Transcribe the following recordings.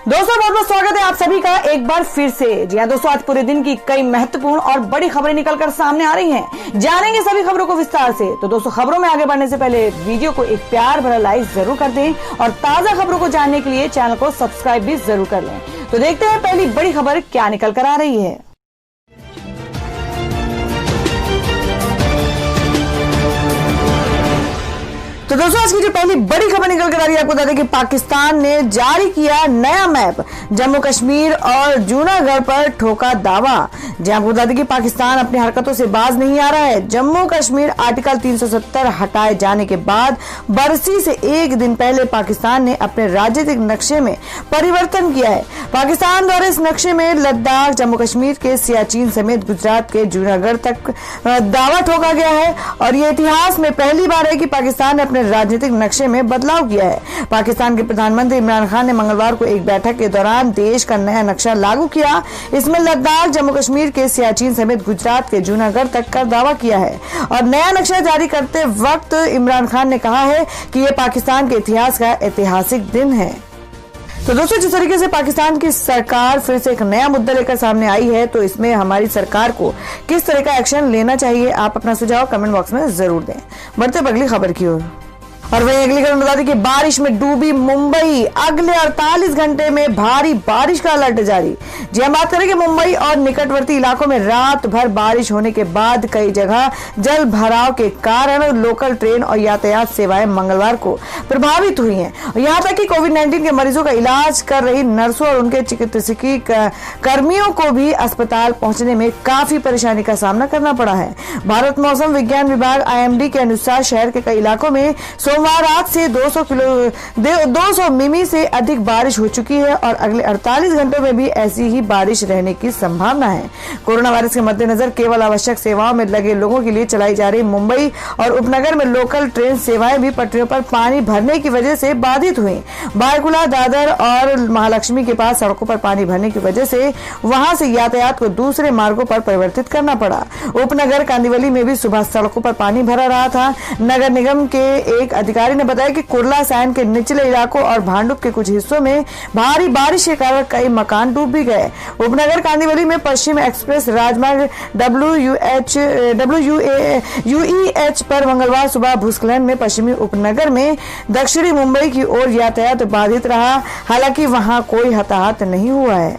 दोस्तों बहुत बहुत स्वागत है आप सभी का एक बार फिर से। जी हाँ दोस्तों, आज पूरे दिन की कई महत्वपूर्ण और बड़ी खबरें निकलकर सामने आ रही हैं। जानेंगे सभी खबरों को विस्तार से। तो दोस्तों खबरों में आगे बढ़ने से पहले वीडियो को एक प्यार भरा लाइक जरूर कर दें और ताजा खबरों को जानने के लिए चैनल को सब्सक्राइब भी जरूर कर लें। तो देखते हैं पहली बड़ी खबर क्या निकल कर आ रही है। तो दोस्तों आज की जो पहली बड़ी खबर निकल कर आ रही है, आपको बता दें कि पाकिस्तान ने जारी किया नया मैप, जम्मू कश्मीर और जूनागढ़ पर ठोका दावा। जी आपको बता दें कि पाकिस्तान अपनी हरकतों से बाज नहीं आ रहा है। जम्मू कश्मीर आर्टिकल 370 हटाए जाने के बाद बरसी से एक दिन पहले पाकिस्तान ने अपने राजनीतिक नक्शे में परिवर्तन किया है। पाकिस्तान द्वारा इस नक्शे में लद्दाख, जम्मू कश्मीर के सियाचिन समेत गुजरात के जूनागढ़ तक दावा ठोका गया है और ये इतिहास में पहली बार है कि पाकिस्तान ने राजनीतिक नक्शे में बदलाव किया है। पाकिस्तान के प्रधानमंत्री इमरान खान ने मंगलवार को एक बैठक के दौरान देश का नया नक्शा लागू किया। इसमें लद्दाख, जम्मू कश्मीर के सियाचिन समेत गुजरात के जूनागढ़ तक का दावा किया है और नया नक्शा जारी करते वक्त इमरान खान ने कहा है कि यह पाकिस्तान के इतिहास का ऐतिहासिक दिन है। तो दोस्तों जिस तरीके से पाकिस्तान की सरकार फिर से एक नया मुद्दा लेकर सामने आई है, तो इसमें हमारी सरकार को किस तरह का एक्शन लेना चाहिए, आप अपना सुझाव कमेंट बॉक्स में जरूर दें। बढ़ते अगली खबर की ओर। और वहीं अगली खबर बता दें कि बारिश में डूबी मुंबई, अगले 48 घंटे में भारी बारिश का अलर्ट जारी। जी हम बात करें कि मुंबई और निकटवर्ती इलाकों में रात भर बारिश होने के बाद कई जगह जल भराव के कारण लोकल ट्रेन और यातायात सेवाएं मंगलवार को प्रभावित हुई हैं। यहाँ तक कि कोविड-19 के मरीजों का इलाज कर रही नर्सों और उनके चिकित्सकीय कर्मियों को भी अस्पताल पहुंचने में काफी परेशानी का सामना करना पड़ा है। भारत मौसम विज्ञान विभाग IMD के अनुसार शहर के कई इलाकों में सोमवार रात से 200 मिमी से अधिक बारिश हो चुकी है और अगले 48 घंटों में भी ऐसी ही बारिश रहने की संभावना है। कोरोना वायरस के मद्देनजर केवल आवश्यक सेवाओं में लगे लोगों के लिए चलाई जा रही मुंबई और उपनगर में लोकल ट्रेन सेवाएं भी पटरियों पर पानी भरने की वजह से बाधित हुई। बारकुला, दादर और महालक्ष्मी के पास सड़कों पर पानी भरने की वजह से वहां से यातायात को दूसरे मार्गों पर परिवर्तित करना पड़ा। उपनगर कांदिवली में भी सुबह सड़कों पर पानी भरा रहा था। नगर निगम के एक अधिकारी ने बताया कि कुर्ला सैन के निचले इलाकों और भांडुप के कुछ हिस्सों में भारी बारिश के कारण कई मकान डूब भी गए। उपनगर कांदिवली में पश्चिम एक्सप्रेस राजमार्ग WUEH पर मंगलवार सुबह भूस्खलन में पश्चिमी उपनगर में दक्षिणी मुंबई की ओर यातायात बाधित रहा। हालांकि वहां कोई हताहत नहीं हुआ है।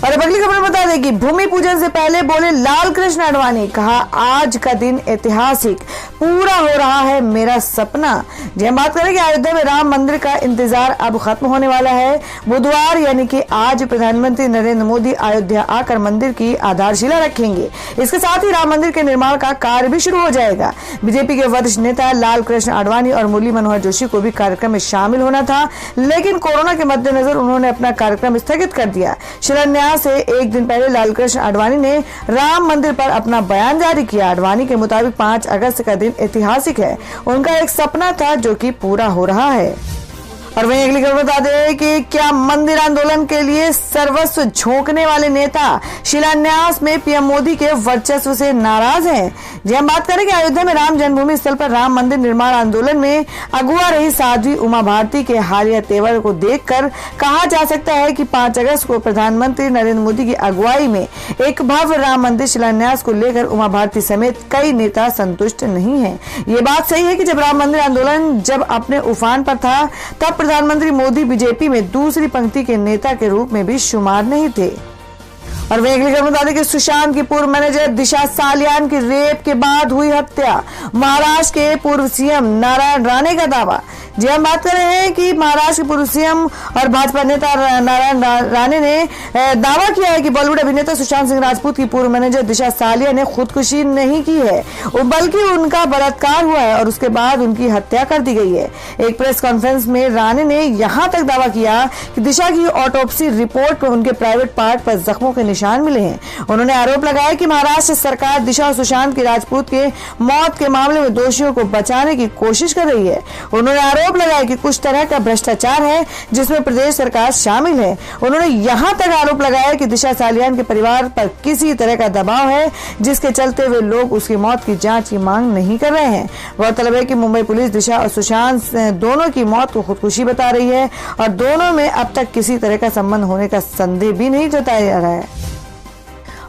और अब अगली खबर बता दें कि भूमि पूजन से पहले बोले लाल कृष्ण आडवाणी, कहा आज का दिन ऐतिहासिक, पूरा हो रहा है मेरा सपना। जी हम बात करें कि अयोध्या में राम मंदिर का इंतजार अब खत्म होने वाला है। बुधवार यानी कि आज प्रधानमंत्री नरेंद्र मोदी अयोध्या आकर मंदिर की आधारशिला रखेंगे। इसके साथ ही राम मंदिर के निर्माण का कार्य भी शुरू हो जाएगा। बीजेपी के वरिष्ठ नेता लाल कृष्ण आडवाणी और मुरली मनोहर जोशी को भी कार्यक्रम में शामिल होना था, लेकिन कोरोना के मद्देनजर उन्होंने अपना कार्यक्रम स्थगित कर दिया। शिलान्यास से एक दिन पहले लालकृष्ण आडवाणी ने राम मंदिर पर अपना बयान जारी किया। आडवाणी के मुताबिक 5 अगस्त का दिन ऐतिहासिक है। उनका एक सपना था जो कि पूरा हो रहा है। और वहीं अगली खबर बता दें कि क्या मंदिर आंदोलन के लिए सर्वस्व झोंकने वाले नेता शिलान्यास में पीएम मोदी के वर्चस्व से नाराज हैं। जी हम बात करें कि अयोध्या में राम जन्मभूमि स्थल पर राम मंदिर निर्माण आंदोलन में अगुआ रही साध्वी उमा भारती के हालिया तेवर को देखकर कहा जा सकता है कि 5 अगस्त को प्रधानमंत्री नरेंद्र मोदी की अगुवाई में एक भव्य राम मंदिर शिलान्यास को लेकर उमा भारती समेत कई नेता संतुष्ट नहीं है। ये बात सही है कि जब राम मंदिर आंदोलन जब अपने उफान पर था, तब प्रधानमंत्री मोदी बीजेपी में दूसरी पंक्ति के नेता के रूप में भी शुमार नहीं थे। और वहीं अगली खबर बता दें कि सुशांत की पूर्व मैनेजर दिशा सालियान की रेप के बाद हुई हत्या, महाराष्ट्र के पूर्व सीएम नारायण राणे का दावा। जी हम बात कर रहे हैं कि महाराष्ट्र के पूर्व सीएम और भाजपा नेता नारायण राणे ने दावा किया है कि बॉलीवुड अभिनेता सुशांत सिंह राजपूत की पूर्व मैनेजर दिशा सालिया ने खुदकुशी नहीं की है, बल्कि उनका बलात्कार हुआ है और उसके बाद उनकी हत्या कर दी गई है। एक प्रेस कॉन्फ्रेंस में राणे ने यहां तक दावा किया कि दिशा की ऑटोप्सी रिपोर्ट में उनके प्राइवेट पार्ट पर जख्मों के निशान मिले हैं। उन्होंने आरोप लगाया कि महाराष्ट्र सरकार दिशा और सुशांत की राजपूत के मौत के मामले में दोषियों को बचाने की कोशिश कर रही है। उन्होंने आरोप लगाया कि कुछ तरह का भ्रष्टाचार है जिसमें प्रदेश सरकार शामिल है। उन्होंने यहां तक आरोप लगाया कि दिशा सालियान के परिवार पर किसी तरह का दबाव है जिसके चलते वे लोग उसकी मौत की जांच की मांग नहीं कर रहे हैं। गौरतलब है कि मुंबई पुलिस दिशा और सुशांत दोनों की मौत को खुदकुशी बता रही है और दोनों में अब तक किसी तरह का संबंध होने का संदेह भी नहीं जताया जा रहा है।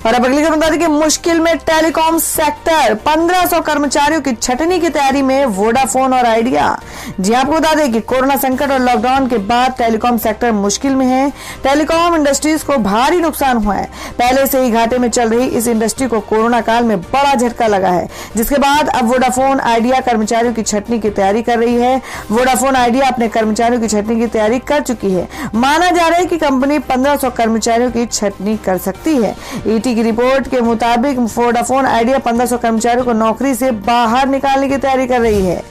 और अब अगली खबर बता दें कि मुश्किल में टेलीकॉम सेक्टर, 1500 कर्मचारियों की छटनी की तैयारी में वोडाफोन और आइडिया। जी आपको बता दें कि कोरोना संकट और लॉकडाउन के बाद टेलीकॉम सेक्टर मुश्किल में है। टेलीकॉम इंडस्ट्रीज को भारी नुकसान हुआ है। पहले से ही घाटे में चल रही इस इंडस्ट्री को कोरोना काल में बड़ा झटका लगा है, जिसके बाद अब वोडाफोन आइडिया कर्मचारियों की छटनी की तैयारी कर रही है। वोडाफोन आइडिया अपने कर्मचारियों की छटनी की तैयारी कर चुकी है। माना जा रहा है कि कंपनी 1500 कर्मचारियों की छटनी कर सकती है। ईटी की रिपोर्ट के मुताबिक वोडाफोन आइडिया 1500 कर्मचारियों को नौकरी से बाहर निकालने की तैयारी कर रही है।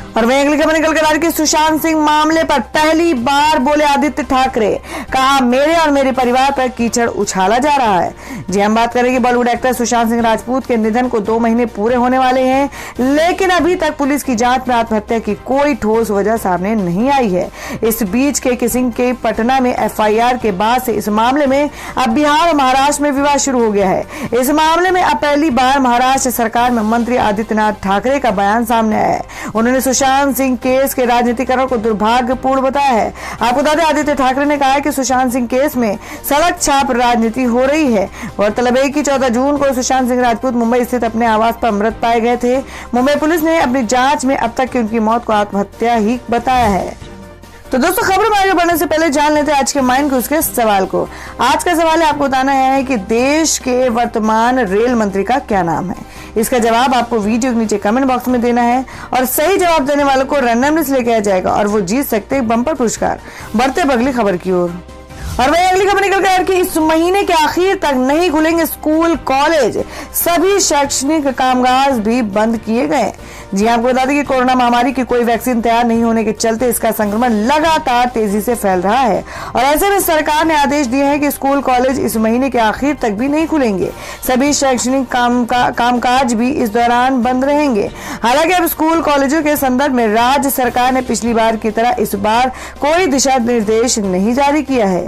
और वहीं अगली खबर निकल कर आ रही है कि सुशांत सिंह मामले पर पहली बार बोले आदित्य ठाकरे, कहा मेरे और मेरे परिवार पर कीचड़ उछाला जा रहा है। जी हम बात करेंगे बॉलीवुड एक्टर सुशांत सिंह राजपूत के निधन को 2 महीने पूरे होने वाले हैं, लेकिन अभी तक पुलिस की जांच में आत्महत्या की कोई ठोस वजह सामने नहीं आई है। इस बीच के किसिंग के पटना में FIR के बाद से इस मामले में अब बिहार और महाराष्ट्र में विवाद शुरू हो गया है। इस मामले में अब पहली बार महाराष्ट्र सरकार में मंत्री आदित्यनाथ ठाकरे का बयान सामने आया है। उन्होंने सुशांत सिंह केस के राजनीतिकरण को दुर्भाग्यपूर्ण बताया है। आपको बता दें आदित्य ठाकरे ने कहा है कि सुशांत सिंह केस में सड़क छाप राजनीति हो रही है। गौरतलब है कि 14 जून को सुशांत सिंह राजपूत मुंबई स्थित अपने आवास पर मृत पाए गए थे। मुंबई पुलिस ने अपनी जांच में अब तक की उनकी मौत को आत्महत्या ही बताया है। तो दोस्तों खबर में आगे बढ़ने से पहले जान लेते हैं आज के माइंड क्विज के सवाल को। आज का सवाल है आपको बताना है कि देश के वर्तमान रेल मंत्री का क्या नाम है। इसका जवाब आपको वीडियो के नीचे कमेंट बॉक्स में देना है और सही जवाब देने वालों को रैंडमली से लेकर जाएगा और वो जीत सकते हैं बम्पर पुरस्कार। बढ़ते अगली खबर की ओर। और वही अगली खबर निकल कर कि इस महीने के आखिर तक नहीं खुलेंगे स्कूल कॉलेज, सभी शैक्षणिक कामकाज भी बंद किए गए। जी आपको बता दें कि कोरोना महामारी की कोई वैक्सीन तैयार नहीं होने के चलते इसका संक्रमण लगातार तेजी से फैल रहा है और ऐसे में सरकार ने आदेश दिए हैं कि स्कूल कॉलेज इस महीने के आखिर तक भी नहीं खुलेंगे। सभी शैक्षणिक कामकाज भी इस दौरान बंद रहेंगे। हालांकि अब स्कूल कॉलेजों के संदर्भ में राज्य सरकार ने पिछली बार की तरह इस बार कोई दिशा निर्देश नहीं जारी किया है।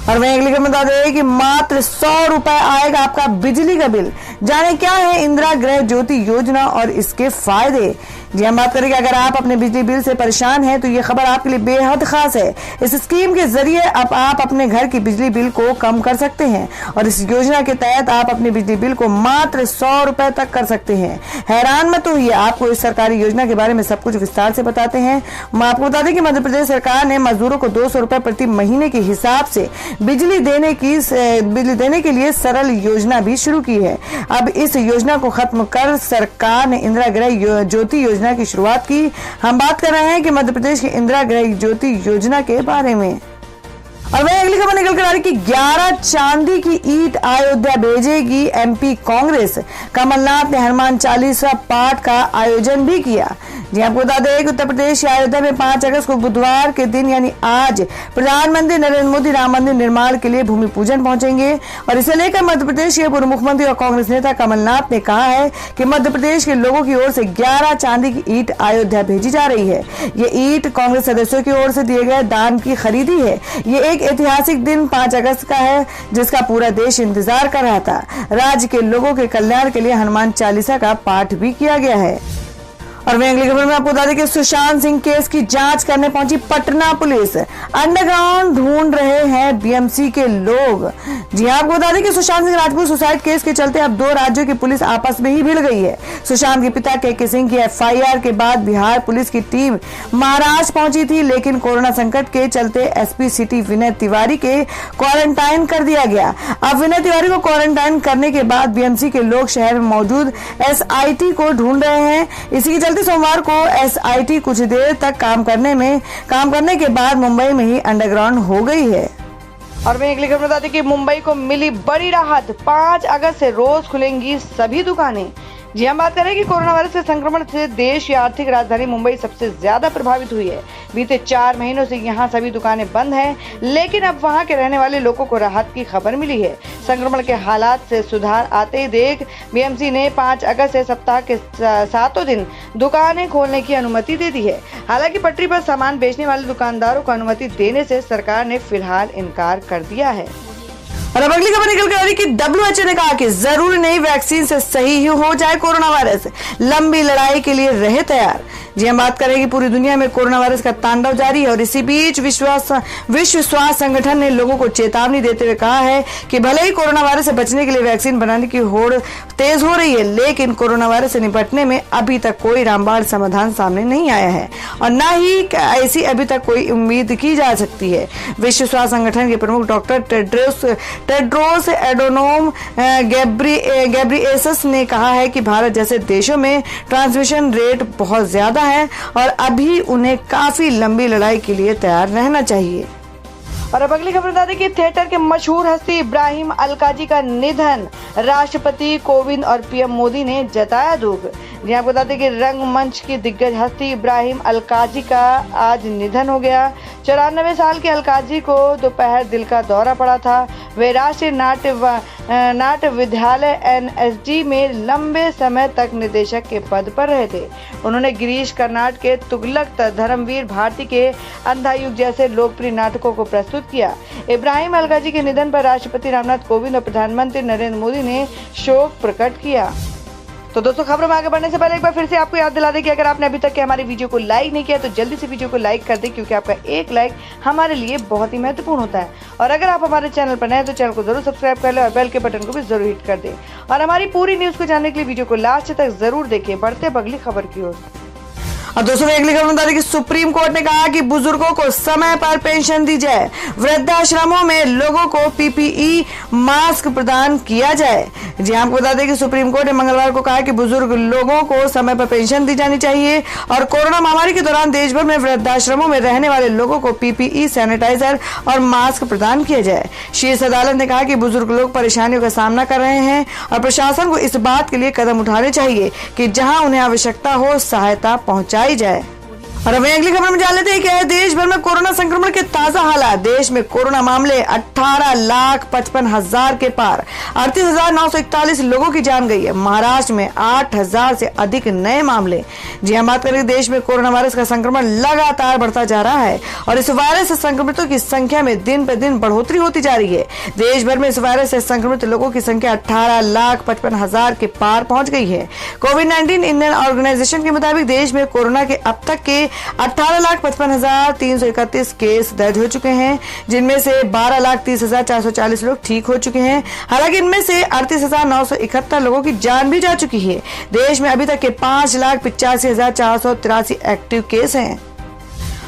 और वहीं अगली खबर बता दें कि मात्र 100 रुपए आएगा आपका बिजली का बिल। जाने क्या है इंदिरा गृह ज्योति योजना और इसके फायदे। जी हम बात करेंगे अगर आप अपने बिजली बिल से परेशान हैं तो ये खबर आपके लिए बेहद खास है। इस स्कीम के जरिए अब आप अपने घर की बिजली बिल को कम कर सकते हैं और इस योजना के तहत आप अपने बिजली बिल को मात्र 100 रुपए तक कर सकते हैं। हैरान मत होइए, आपको इस सरकारी योजना के बारे में सब कुछ विस्तार से बताते हैं। मैं आपको बता दें कि मध्य प्रदेश सरकार ने मजदूरों को 200 रुपए प्रति महीने के हिसाब से बिजली देने के लिए सरल योजना भी शुरू की है। अब इस योजना को खत्म कर सरकार ने इंदिरा गृह ज्योति योजना की शुरुआत की। हम बात कर रहे हैं कि मध्य प्रदेश की इंदिरा गृह ज्योति योजना के बारे में। और वही अगली खबर निकल कर आ रही कि 11 चांदी की ईंट अयोध्या भेजेगी MP कांग्रेस। कमलनाथ ने हनुमान चालीसा पाठ का आयोजन भी किया। जी आपको बता दें कि उत्तर प्रदेश के अयोध्या में 5 अगस्त को बुधवार के दिन यानी आज प्रधानमंत्री नरेंद्र मोदी राम मंदिर निर्माण के लिए भूमि पूजन पहुंचेंगे और इसे लेकर मध्य प्रदेश के पूर्व मुख्यमंत्री और कांग्रेस नेता कमलनाथ ने कहा है कि मध्य प्रदेश के लोगों की ओर से 11 चांदी की ईंट अयोध्या भेजी जा रही है। ये ईंट कांग्रेस सदस्यों की ओर से दिए गए दान की खरीदी है। ये एक ऐतिहासिक दिन 5 अगस्त का है जिसका पूरा देश इंतजार कर रहा था। राज्य के लोगों के कल्याण के लिए हनुमान चालीसा का पाठ भी किया गया है। और वहीं अगली खबर में आपको बता दें कि सुशांत सिंह केस की जांच करने पहुंची पटना पुलिस। अंडरग्राउंड ढूंढ रहे हैं BMC के लोग। जी आपको बता दें कि सुशांत सिंह राजपूत सुसाइड केस के चलते अब 2 राज्यों की पुलिस आपस में ही भिड़ गई है। सुशांत के पिता KK सिंह की FIR के बाद बिहार पुलिस की टीम महाराष्ट्र पहुंची थी, लेकिन कोरोना संकट के चलते SP सिटी विनय तिवारी के क्वारंटाइन कर दिया गया। अब विनय तिवारी को क्वारंटाइन करने के बाद BMC के लोग शहर में मौजूद SIT को ढूंढ रहे हैं। इसी के चलते सोमवार को SIT कुछ देर तक काम करने के बाद मुंबई में ही अंडरग्राउंड हो गई है। और मैं अगली खबर बता दें कि मुंबई को मिली बड़ी राहत। 5 अगस्त से रोज खुलेंगी सभी दुकानें। जी हम बात करें कि कोरोना वायरस के संक्रमण से देश या आर्थिक राजधानी मुंबई सबसे ज्यादा प्रभावित हुई है। बीते 4 महीनों से यहाँ सभी दुकानें बंद हैं, लेकिन अब वहाँ के रहने वाले लोगों को राहत की खबर मिली है। संक्रमण के हालात से सुधार आते ही देख बीएमसी ने 5 अगस्त से सप्ताह के 7 दिन दुकानें खोलने की अनुमति दे दी है। हालांकि पटरी पर सामान बेचने वाले दुकानदारों को अनुमति देने से सरकार ने फिलहाल इनकार कर दिया है। और अब अगली खबर निकल कर आ रही कि WHO ने कहा कि जरूरी नहीं वैक्सीन से सही ही हो जाए कोरोना वायरस, लंबी लड़ाई के लिए रहे तैयार। जी हम बात करें कि पूरी दुनिया में कोरोना वायरस का तांडव जारी है और इसी बीच विश्व स्वास्थ्य संगठन ने लोगों को चेतावनी देते हुए कहा है कि भले ही कोरोना वायरस से बचने के लिए वैक्सीन बनाने की होड़ तेज हो रही है, लेकिन कोरोना वायरस से निपटने में अभी तक कोई रामबाण समाधान सामने नहीं आया है और न ही ऐसी अभी तक कोई उम्मीद की जा सकती है। विश्व स्वास्थ्य संगठन के प्रमुख डॉक्टर टेड्रोस एडोनोम गैब्रिएसस ने कहा है कि भारत जैसे देशों में ट्रांसमिशन रेट बहुत ज्यादा है और अभी उन्हें काफी लंबी लड़ाई के लिए तैयार रहना चाहिए। और अब अगली खबर बता दें कि थिएटर के मशहूर हस्ती इब्राहिम अलकाजी का निधन, राष्ट्रपति कोविंद और पीएम मोदी ने जताया दुख। जी आपको बता दें कि रंगमंच की दिग्गज हस्ती इब्राहिम अलकाजी का आज निधन हो गया। 94 साल के अलकाजी को दोपहर दिल का दौरा पड़ा था। वे राष्ट्रीय नाट्य विद्यालय NSD में लंबे समय तक निदेशक के पद पर रहे थे। उन्होंने गिरीश कर्नाड के तुगलक, धर्मवीर भारती के अंधा युग जैसे लोकप्रिय नाटकों को प्रस्तुत किया। इब्राहिम अलकाजी के निधन पर राष्ट्रपति रामनाथ कोविंद और प्रधानमंत्री नरेंद्र मोदी ने शोक प्रकट किया। तो दोस्तों, खबरों में आगे बढ़ने से पहले एक बार फिर से आपको याद दिला दें कि अगर आपने अभी तक के हमारी वीडियो को लाइक नहीं किया तो जल्दी से वीडियो को लाइक कर दें, क्योंकि आपका एक लाइक हमारे लिए बहुत ही महत्वपूर्ण होता है। और अगर आप हमारे चैनल पर नए हैं तो चैनल को जरूर सब्सक्राइब कर लें और बेल के बटन को भी जरूर हिट कर दें। और हमारी पूरी न्यूज को जानने के लिए वीडियो को लास्ट तक जरूर देखिए। बढ़ते अगली खबर की ओर। और दोस्तों, अगली खबर बता दें कि सुप्रीम कोर्ट ने कहा कि बुजुर्गों को समय पर पेंशन दी जाए, वृद्धाश्रमों में लोगों को PPE मास्क प्रदान किया जाए। जी आपको बता दें कि सुप्रीम कोर्ट ने मंगलवार को कहा कि बुजुर्ग लोगों को समय पर पेंशन दी जानी चाहिए और कोरोना महामारी के दौरान देश भर में वृद्धाश्रमों में रहने वाले लोगों को PPE, सैनिटाइजर और मास्क प्रदान किया जाए। शीर्ष अदालत ने कहा कि बुजुर्ग लोग परेशानियों का सामना कर रहे हैं और प्रशासन को इस बात के लिए कदम उठाने चाहिए कि जहां उन्हें आवश्यकता हो सहायता पहुंचाई जाए। और अब अगली खबर में जान लेते हैं कि देश भर में कोरोना संक्रमण के ताजा हालात। देश में कोरोना मामले 18,55,000 के पार, 38,941 लोगों की जान गई है। महाराष्ट्र में 8,000 से अधिक नए मामले। जी हम बात करें, देश में कोरोना वायरस का संक्रमण लगातार बढ़ता जा रहा है और इस वायरस से संक्रमितों की संख्या में दिन प्रतिदिन बढ़ोतरी होती जा रही है। देश भर में इस वायरस से संक्रमित लोगों की संख्या 18,55,000 के पार पहुंच गई है। कोविड-19 इंडियन ऑर्गेनाइजेशन के मुताबिक देश में कोरोना के अब तक के 18,55,331 केस दर्ज हो चुके हैं, जिनमें से 12,30,440 लोग ठीक हो चुके हैं। हालांकि इनमें से 38,971 लोगों की जान भी जा चुकी है। देश में अभी तक के 5,85,483 एक्टिव केस हैं।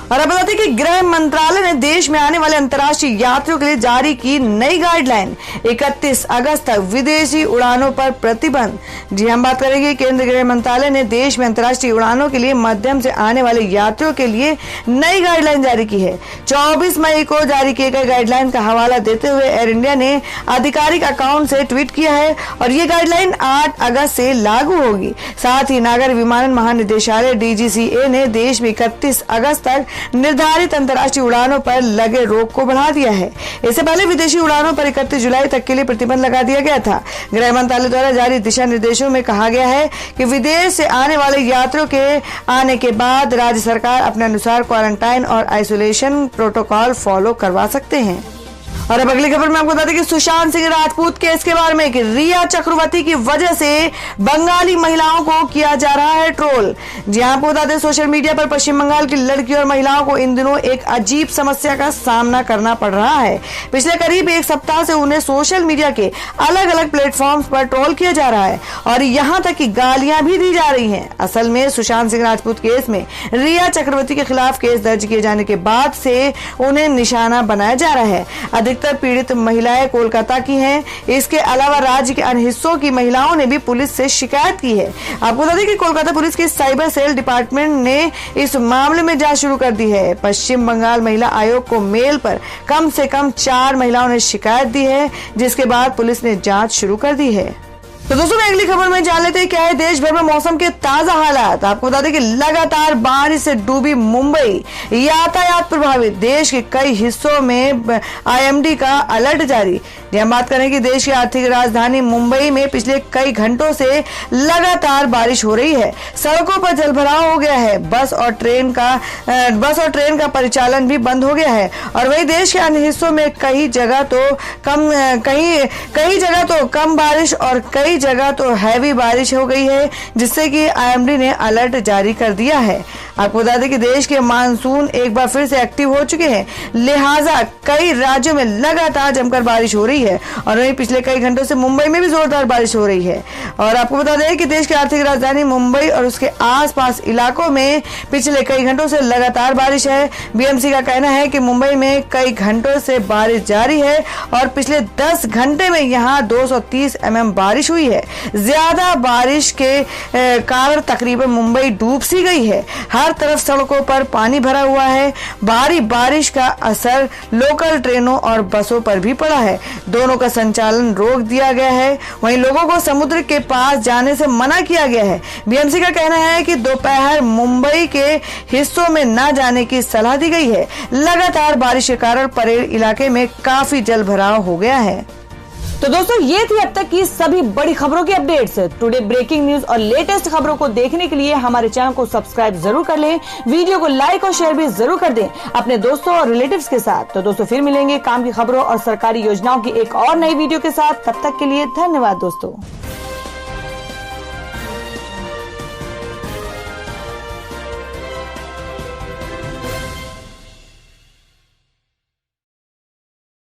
और अब बताते हैं कि गृह मंत्रालय ने देश में आने वाले अंतर्राष्ट्रीय यात्रियों के लिए जारी की नई गाइडलाइन। 31 अगस्त तक विदेशी उड़ानों पर प्रतिबंध। जी हम बात करेंगे, केंद्रीय गृह मंत्रालय ने देश में अंतर्राष्ट्रीय उड़ानों के लिए माध्यम से आने वाले यात्रियों के लिए नई गाइडलाइन जारी की है। 24 मई को जारी किए गए गाइडलाइन का हवाला देते हुए एयर इंडिया ने आधिकारिक अकाउंट से ट्वीट किया है और ये गाइडलाइन 8 अगस्त से लागू होगी। साथ ही नागर विमानन महानिदेशालय DGCA ने देश में 31 अगस्त तक निर्धारित अंतर्राष्ट्रीय उड़ानों पर लगे रोक को बढ़ा दिया है। इससे पहले विदेशी उड़ानों पर 31 जुलाई तक के लिए प्रतिबंध लगा दिया गया था। गृह मंत्रालय द्वारा जारी दिशा निर्देशों में कहा गया है कि विदेश से आने वाले यात्रियों के आने के बाद राज्य सरकार अपने अनुसार क्वारंटाइन और आइसोलेशन प्रोटोकॉल फॉलो करवा सकते हैं। और अब अगली खबर में आपको बता दें कि सुशांत सिंह राजपूत केस के बारे में कि रिया चक्रवर्ती की वजह से बंगाली महिलाओं को किया जा रहा है ट्रोल। जी आपको बता दें, सोशल मीडिया पर पश्चिम बंगाल की लड़कियों और महिलाओं को इन दिनों एक अजीब समस्या का सामना करना पड़ रहा है। पिछले करीब 1 सप्ताह से उन्हें सोशल मीडिया के अलग अलग प्लेटफॉर्म्स पर ट्रोल किया जा रहा है और यहाँ तक कि गालियां भी दी जा रही है। असल में सुशांत सिंह राजपूत केस में रिया चक्रवर्ती के खिलाफ केस दर्ज किए जाने के बाद से उन्हें निशाना बनाया जा रहा है। अधिकतर पीड़ित महिलाएं कोलकाता की हैं। इसके अलावा राज्य के अन्य हिस्सों की महिलाओं ने भी पुलिस से शिकायत की है। आपको बता दें कि कोलकाता पुलिस के साइबर सेल डिपार्टमेंट ने इस मामले में जांच शुरू कर दी है। पश्चिम बंगाल महिला आयोग को मेल पर कम से कम 4 महिलाओं ने शिकायत दी है, जिसके बाद पुलिस ने जांच शुरू कर दी है। तो दोस्तों मैं अगली खबर में जान लेते हैं क्या है देश भर में मौसम के ताजा हालात। आपको बता दें कि लगातार बारिश से डूबी मुंबई, यातायात प्रभावित, देश के कई हिस्सों में आईएमडी का अलर्ट जारी। हम बात करें कि देश की आर्थिक राजधानी मुंबई में पिछले कई घंटों से लगातार बारिश हो रही है। सड़कों पर जलभराव हो गया है। बस और ट्रेन का परिचालन भी बंद हो गया है। और वहीं देश के अन्य हिस्सों में कई जगह तो कम बारिश और कई जगह तो हैवी बारिश हो गई है, जिससे कि आईएमडी ने अलर्ट जारी कर दिया है। आपको बता दें कि देश के मानसून एक बार फिर से एक्टिव हो चुके हैं, लिहाजा कई राज्यों में लगातार जमकर बारिश हो रही है। और वहीं पिछले कई घंटों से मुंबई में भी जोरदार बारिश हो रही है। और आपको बता दें कि देश की आर्थिक राजधानी मुंबई और उसके आसपास इलाकों में पिछले कई घंटों से लगातार बारिश है। बीएमसी का कहना है कि मुंबई में कई घंटों से बारिश जारी है और पिछले 10 घंटे में यहां 230 mm बारिश हुई है। ज्यादा बारिश के कारण तकरीबन मुंबई डूब सी गई है। हर तरफ सड़कों पर पानी भरा हुआ है। भारी बारिश का असर लोकल ट्रेनों और बसों पर भी पड़ा है। दोनों का संचालन रोक दिया गया है। वहीं लोगों को समुद्र के पास जाने से मना किया गया है। बीएमसी का कहना है कि दोपहर मुंबई के हिस्सों में न जाने की सलाह दी गई है। लगातार बारिश के कारण परेड इलाके में काफी जलभराव हो गया है। तो दोस्तों ये थी अब तक की सभी बड़ी खबरों की अपडेट्स। टुडे ब्रेकिंग न्यूज और लेटेस्ट खबरों को देखने के लिए हमारे चैनल को सब्सक्राइब जरूर कर लें। वीडियो को लाइक और शेयर भी जरूर कर दें अपने दोस्तों और रिलेटिव्स के साथ। तो दोस्तों फिर मिलेंगे काम की खबरों और सरकारी योजनाओं की एक और नई वीडियो के साथ। तब तक के लिए धन्यवाद दोस्तों।